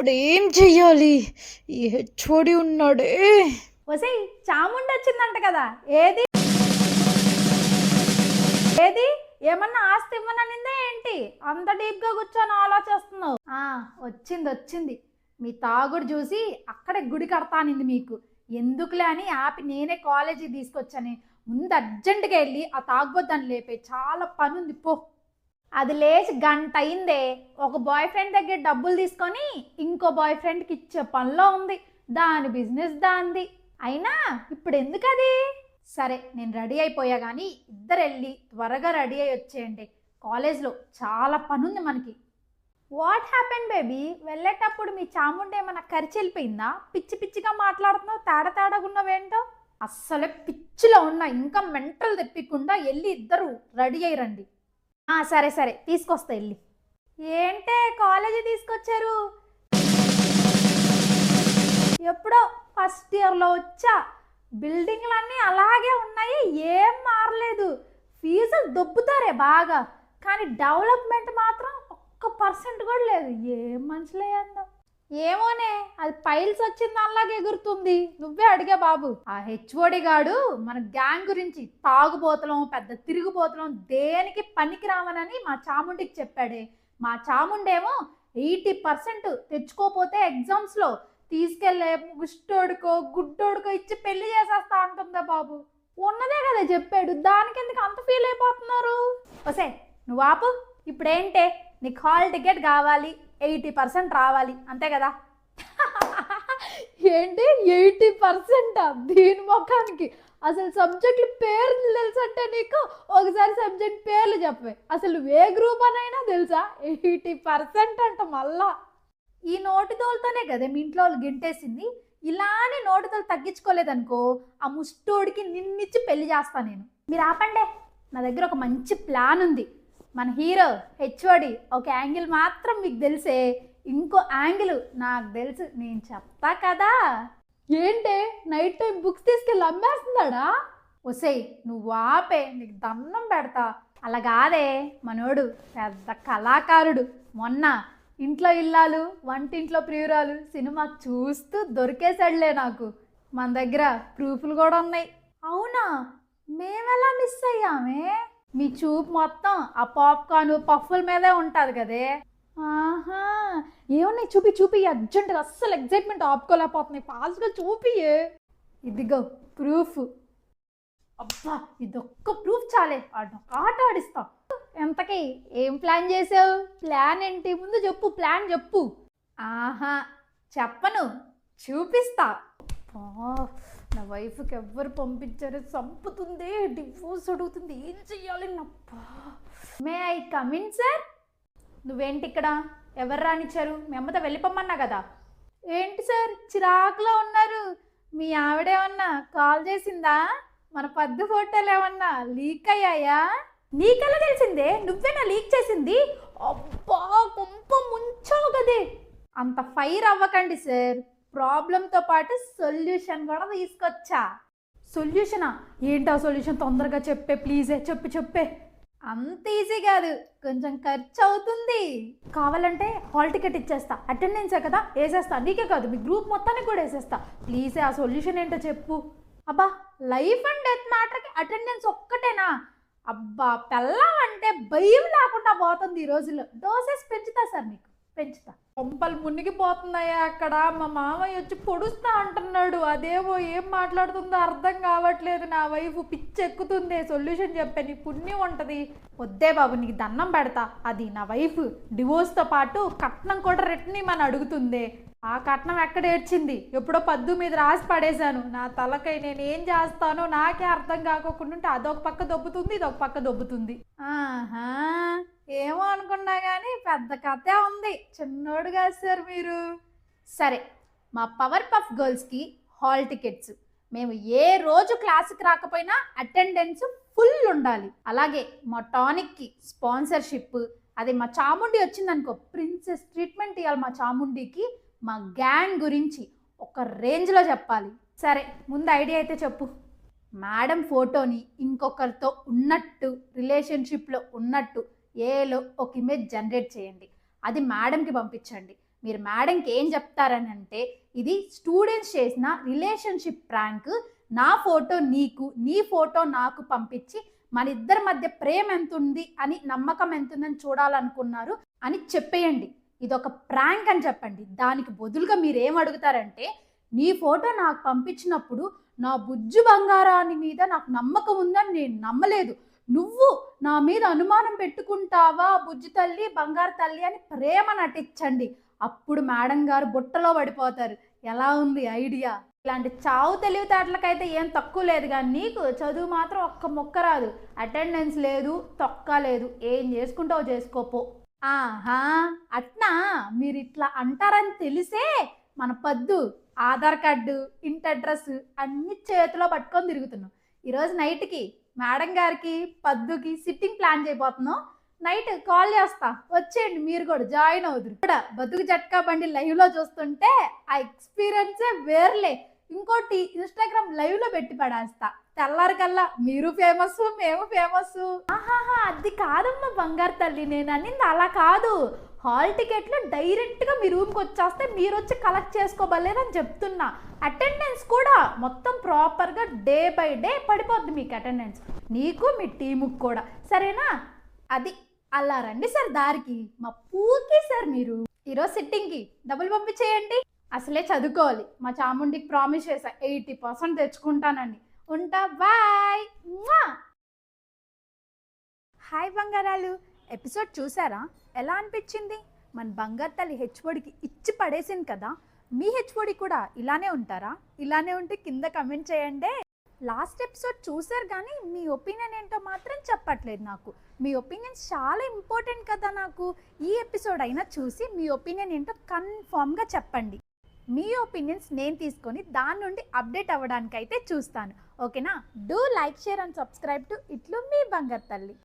ఇప్పుడు ఏం చెయ్యాలి? ఈ హెచ్ఓడి ఉన్నాడే. ఒసేయ్ చాముండి వచ్చిందంట కదా, ఏది ఏది ఏమన్నా ఆస్తి ఇవ్వననిందా ఏంటి? అంత డీప్గా కూర్చొని ఆలోచిస్తున్నావు. వచ్చింది. మీ తాగుడు చూసి అక్కడే గుడి కడతానింది మీకు. ఎందుకులే అని ఆపి నేనే కాలేజీకి తీసుకొచ్చాను. ముందు అర్జెంటుగా వెళ్ళి ఆ తాగుబోద్దాన్ని లేపే, చాలా పని ఉంది పో. అది లేచి గంట అయిందే. ఒక బాయ్ ఫ్రెండ్ దగ్గర డబ్బులు తీసుకొని ఇంకో బాయ్ ఫ్రెండ్కి ఇచ్చే పనిలో ఉంది. దాని బిజినెస్ దాంది. అయినా ఇప్పుడు ఎందుకు అది? సరే నేను రెడీ అయిపోయా, కానీ ఇద్దరు వెళ్ళి త్వరగా రెడీ అయ్యి వచ్చేయండి. కాలేజ్లో చాలా పని ఉంది మనకి. What happen baby? వెళ్ళేటప్పుడు మీ చాముండి ఏమన్నా ఖర్చు వెళ్ళిపోయిందా? పిచ్చి పిచ్చిగా మాట్లాడుతున్నావు, తేడాగా ఉన్నావేంటో. అస్సలే పిచ్చిలో ఉన్నా, ఇంకా మెంటల్ తెప్పకుండా వెళ్ళి ఇద్దరు రెడీ అయ్యి రండి. సరే తీసుకొస్తా వెళ్ళి. ఏంటే కాలేజీ తీసుకొచ్చారు? ఎప్పుడో ఫస్ట్ ఇయర్లో వచ్చా. బిల్డింగ్లన్నీ అలాగే ఉన్నాయి, ఏం మారలేదు. ఫీజులు దొబ్బుతారే బాగా, కానీ డెవలప్మెంట్ మాత్రం 1% కూడా లేదు. ఏం మనుషులే అందాం. ఏమోనే, అది పైల్స్ వచ్చింది అలాగే ఎగురుతుంది. నువ్వే అడిగా బాబు. ఆ హెచ్ఓడి గాడు మన గ్యాంగ్ గురించి తాగుబోతలం, పెద్ద తిరుగుబోతలం, దేనికి పనికి రావనని మా చాముండికి చెప్పాడే. మా చాముండేమో 80% తెచ్చుకోపోతే ఎగ్జామ్స్లో తీసుకెళ్లే ముష్టోడుకో గుడ్డోడుకో ఇచ్చి పెళ్లి చేసేస్తా అంటుందా బాబు. ఉన్నదే కదా చెప్పాడు, దానికి ఎందుకు అంత ఫీల్ అయిపోతున్నారు? ఒసే నువ్వు ఆపు. ఇప్పుడేంటే నీకు హాల్ టికెట్ కావాలి, 80% రావాలి, అంతే కదా? ఏంటి 80%? దీని ముఖానికి అసలు సబ్జెక్టులు పేర్లు తెలుసంటే నీకు? ఒకసారి సబ్జెక్ట్ పేర్లు చెప్పే. అసలు ఏ గ్రూప్ అనైనా తెలుసా? 80% అంట. మళ్ళా ఈ నోటితోలతోనే కదా మీ ఇంట్లో వాళ్ళు గింటేసింది. ఇలానే నోటితోలు తగ్గించుకోలేదనుకో, ఆ ముష్టోడికి నిన్నిచ్చి పెళ్లి చేస్తా నేను. మీరు ఆపండే, నా దగ్గర ఒక మంచి ప్లాన్ ఉంది. మన హీరో హెచ్ఓడి ఒక యాంగిల్ మాత్రం మీకు తెలిసే, ఇంకో యాంగిల్ నాకు తెలుసు, నేను చెప్తా కదా. ఏంటే నైట్ టైం బుక్స్ తీసుకెళ్ళి అమ్మేస్తున్నాడా? ఒసేయ్ నువ్వు ఆపే, నీకు దండం పెడతా. అలా కాదే, మనోడు పెద్ద కళాకారుడు. మొన్న ఇంట్లో ఇల్లాలు వంటింట్లో ప్రియురాలు సినిమా చూస్తూ దొరికేసాడులే నాకు. మన దగ్గర ప్రూఫ్లు కూడా ఉన్నాయి. అవునా? మేమెలా మిస్ అయ్యామే? మీ చూపు మొత్తం ఆ పాప్కార్న్ పఫ్ఫుల మీదే ఉంటుంది కదే. ఆహా, ఏమన్నాయి? చూపి అర్జెంటుగా. అస్సలు ఎగ్జైట్మెంట్ ఆపుకోలేకపోతున్నాయి, ఫాస్ట్గా చూపియే. ఇదిగో ప్రూఫ్. అబ్బా, ఇదొక్క ప్రూఫ్ చాలే, ఆట ఆడిస్తాం. ఎంతకీ ఏం ప్లాన్ చేసావు? ప్లాన్ ఏంటి? ముందు చెప్పు, ప్లాన్ చెప్పు. ఆహా చెప్పను, చూపిస్తా. నా వైఫ్కి ఎవ్వరు పంపించారు, చంపుతుంది, డివోర్స్ అడుగుతుంది, ఏం చెయ్యాలి? May I come in sir? నువ్వేంటి ఇక్కడ? ఎవరు రానిచ్చారు? మీ అమ్మతో వెళ్ళిపోమన్నా కదా. ఏంటి సార్ చిరాకులో ఉన్నారు? మీ ఆవిడేమన్నా కాల్ చేసిందా? మన పద్దు ఫోటోలు ఏమన్నా లీక్ అయ్యాయా? నీకెలా తెలిసిందే? నువ్వేనా లీక్ చేసింది? అబ్బా కొంప ముంచావు కదే. అంత ఫైర్ అవ్వకండి సార్, ప్రాబ్లంతో పాటు సొల్యూషన్ కూడా తీసుకొచ్చా. సొల్యూషనా? ఏంటా సొల్యూషన్? తొందరగా చెప్పే ప్లీజే, చెప్పే. అంత ఈజీ కాదు, కొంచెం ఖర్చు అవుతుంది. కావాలంటే హాల్ టికెట్ ఇచ్చేస్తా, అటెండెన్సే కదా వేసేస్తా. నీకే కాదు మీ గ్రూప్ మొత్తానికి కూడా వేసేస్తా. ప్లీజే ఆ సొల్యూషన్ ఏంటో చెప్పు. అబ్బా, లైఫ్ అండ్ డెత్ మ్యాటర్కి అటెండెన్స్ ఒక్కటేనా? అబ్బా, పెళ్ళం అంటే భయం లేకుండా పోతుంది ఈ రోజుల్లో. డోసెస్ పెంచుతా సార్, మీకు పెంచుతా. కొంపలు మునిగిపోతున్నాయా అక్కడ? మా మామయ్య వచ్చి పొడుస్తా అంటున్నాడు. అదేమో ఏం మాట్లాడుతుందో అర్థం కావట్లేదు. నా వైఫ్ పిచ్చెక్కుతుంది. సొల్యూషన్ చెప్పే, నీ పుణ్యం ఉంటుంది. వద్దే బాబు, నీకు దండం పెడతా. అది నా వైఫ్ డివోర్స్తో పాటు కట్నం కూడా రిటర్న్ అని అడుగుతుంది. ఆ కట్నం ఎక్కడ ఏడ్చింది? ఎప్పుడో పద్దు మీద రాసి పడేశాను. నా తలకై నేను ఏం చేస్తానో నాకే అర్థం కాకుండా ఉంటే అదొక పక్క దొబ్బుతుంది, ఇదొక పక్క దొబ్బుతుంది. ఆహా, ఏమో అనుకున్నా కానీ పెద్ద కథే ఉంది. చిన్నోడు కాదు సార్ మీరు. సరే, మా పవర్ పఫ్ గర్ల్స్కి హాల్ టికెట్స్. మేము ఏ రోజు క్లాస్కి రాకపోయినా అటెండెన్స్ ఫుల్ ఉండాలి. అలాగే మా టానిక్కి స్పాన్సర్షిప్. అదే మా చాముండి వచ్చిందనుకో, ప్రిన్సెస్ ట్రీట్మెంట్ ఇవ్వాలి మా చాముండికి. మా గ్యాంగ్ గురించి ఒక రేంజ్లో చెప్పాలి. సరే, ముందు ఐడియా అయితే చెప్పు. మేడం ఫోటోని ఇంకొకరితో ఉన్నట్టు, రిలేషన్షిప్లో ఉన్నట్టు ఏలో ఒక ఇమేజ్ జనరేట్ చేయండి. అది మేడంకి పంపించండి. మీరు మేడంకి ఏం చెప్తారని అంటే, ఇది స్టూడెంట్స్ చేసిన రిలేషన్షిప్ ప్రాంక్, నా ఫోటో నీకు, నీ ఫోటో నాకు పంపించి మన ఇద్దరి మధ్య ప్రేమ ఎంత ఉంది అని, నమ్మకం ఎంత ఉందని చూడాలనుకున్నారు అని చెప్పేయండి. ఇదొక ప్రాంక్ అని చెప్పండి. దానికి బదులుగా మీరు ఏం అడుగుతారంటే, నీ ఫోటో నాకు పంపించినప్పుడు నా బుజ్జు బంగారాని మీద నాకు నమ్మకం ఉందని నేను నమ్మలేదు, నువ్వు నా మీద అనుమానం పెట్టుకుంటావా బుజ్జు తల్లి, బంగారు తల్లి అని ప్రేమ నటించండి. అప్పుడు మేడం గారు బుట్టలో పడిపోతారు. ఎలా ఉంది ఐడియా? ఇలాంటి చావు తెలివితేటలకైతే ఏం తక్కువ లేదు, కానీ నీకు చదువు మాత్రం ఒక్క మొక్క రాదు, అటెండెన్స్ లేదు, తొక్క లేదు, ఏం చేసుకుంటావు చేసుకోపో. ఆహా, అట్నా మీరు ఇట్లా అంటారని తెలిసే మన పద్దు ఆధార్ కార్డు, ఇంటి అడ్రస్ అన్ని చేతిలో పట్టుకొని తిరుగుతున్నాం. ఈరోజు నైట్కి మేడం గారికి, పద్దుకి సిట్టింగ్ ప్లాన్ చేయబోతున్నాం. నైట్ కాల్ చేస్తా, వచ్చేయండి, మీరు కూడా జాయిన్ అవుదురు. కూడా బతుకు జట్కా బండి లైవ్లో చూస్తుంటే ఆ ఎక్స్పీరియన్సే వేర్లే. ఇంకోటి ఇన్స్టాగ్రామ్ లైవ్లో పెట్టి పడేస్తా, తెల్లారి కల్లా మీరు ఫేమస్, మేము ఫేమస్. ఆహాహా, అది కాదమ్మా బంగారు తల్లి, నేను అనింది అలా కాదు. హాల్ టికెట్లు డైరెక్ట్గా మీ రూమ్కి వచ్చేస్తే మీరు వచ్చి కలెక్ట్ చేసుకోబలేదని చెప్తున్నా. అటెండెన్స్ కూడా మొత్తం ప్రాపర్గా డే బై డే పడిపోద్ది మీకు అటెండెన్స్, నీకు మీ టీముకి కూడా, సరేనా? అది అలా రండి సార్ దారికి, మా పూకి సార్. మీరు ఈరోజు సిట్టింగ్కి డబ్బులు పంపించేయండి. అసలే చదువుకోవాలి, మా చాముండికి ప్రామిస్ చేశా 80% తెచ్చుకుంటానండి. ఉంటా, బాయ్. హాయ్ బంగారాలు, ఎపిసోడ్ చూసారా? ఎలా అనిపించింది? మన బంగారు తల్లి హెచ్ఓడికి ఇచ్చి పడేసింది కదా. మీ హెచ్ఓడి కూడా ఇలానే ఉంటారా? ఇలానే ఉంటే కింద కమెంట్ చేయండి. లాస్ట్ ఎపిసోడ్ చూసారు కానీ మీ ఒపీనియన్ ఏంటో మాత్రం చెప్పట్లేదు నాకు. మీ ఒపీనియన్స్ చాలా ఇంపార్టెంట్ కదా నాకు. ఈ ఎపిసోడ్ అయినా చూసి మీ ఒపీనియన్ ఏంటో కన్ఫామ్గా చెప్పండి. మీ ఒపీనియన్స్ నేను తీసుకొని దాని నుండి అప్డేట్ అవ్వడానికైతే చూస్తాను. ఓకేనా? Do like, share and subscribe to ఇట్లు మీ బంగారు తల్లి.